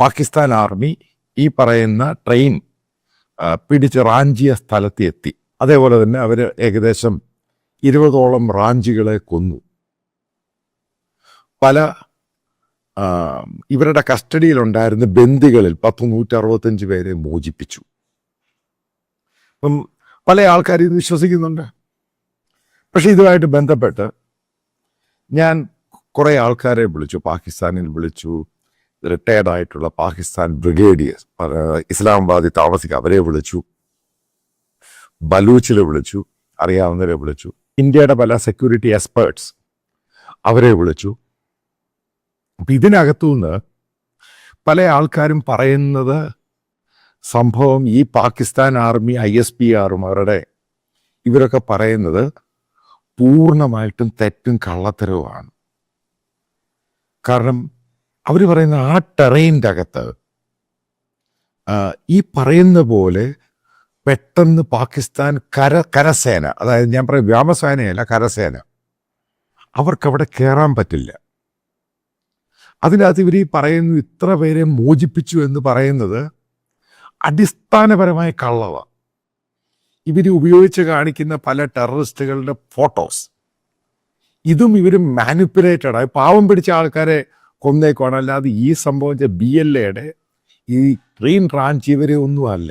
Pakistan army ഈ പറയുന്ന train പിടിച്ച് റാഞ്ചിയ സ്ഥലത്ത് എത്തി. അതേപോലെ തന്നെ അവർ ഏകദേശം 20ഓളം റാഞ്ചികളെ കൊന്നു. പല ഇവരുടെ കസ്റ്റഡിയിലുണ്ടായിരുന്ന ബന്ദികളിൽ 165 പേരെ മോചിപ്പിച്ചു. അപ്പം പല ആൾക്കാരും ഇത് വിശ്വസിക്കുന്നുണ്ട്. പക്ഷെ ഇതുമായിട്ട് ബന്ധപ്പെട്ട് ഞാൻ കുറേ ആൾക്കാരെ വിളിച്ചു, പാകിസ്ഥാനിൽ വിളിച്ചു, റിട്ടയർഡ് ആയിട്ടുള്ള പാകിസ്ഥാൻ ബ്രിഗേഡിയേഴ്സ്, ഇസ്ലാമാബാദിൽ താമസിക്കുക, അവരെ വിളിച്ചു, ബലൂച്ചിൽ വിളിച്ചു, അറിയാവുന്നവരെ വിളിച്ചു, ഇന്ത്യയുടെ പല സെക്യൂരിറ്റി എക്സ്പേർട്സ് അവരെ വിളിച്ചു. അപ്പം ഇതിനകത്തുനിന്ന് പല ആൾക്കാരും പറയുന്നത് സംഭവം ഈ പാകിസ്ഥാൻ ആർമി ISPRും ഇവരൊക്കെ പറയുന്നത് പൂർണ്ണമായിട്ടും തെറ്റും കള്ളത്തരവുമാണ്. കാരണം അവർ പറയുന്ന ആ ടെറൈൻ്റെ അകത്ത് ഈ പറയുന്ന പോലെ പെട്ടെന്ന് പാകിസ്ഥാൻ കരസേന, അതായത് ഞാൻ പറയും വ്യോമസേനയല്ല, കരസേന, അവർക്കവിടെ കയറാൻ പറ്റില്ല. അതിനകത്ത് ഇവർ ഈ പറയുന്നു ഇത്ര പേരെ മോചിപ്പിച്ചു എന്ന് പറയുന്നത് അടിസ്ഥാനപരമായ കള്ളവാണ്. ഇവർ ഉപയോഗിച്ച് കാണിക്കുന്ന പല ടെററിസ്റ്റുകളുടെ ഫോട്ടോസ്, ഇതും ഇവർ മാനിപ്പുലേറ്റഡായി പാവം പിടിച്ച ആൾക്കാരെ കൊന്നേക്കുവാണ്. അല്ലാതെ ഈ സംഭവിച്ച BLAയുടെ ഈ ട്രെയിൻ റാഞ്ച് ഇവരെ ഒന്നുമല്ല.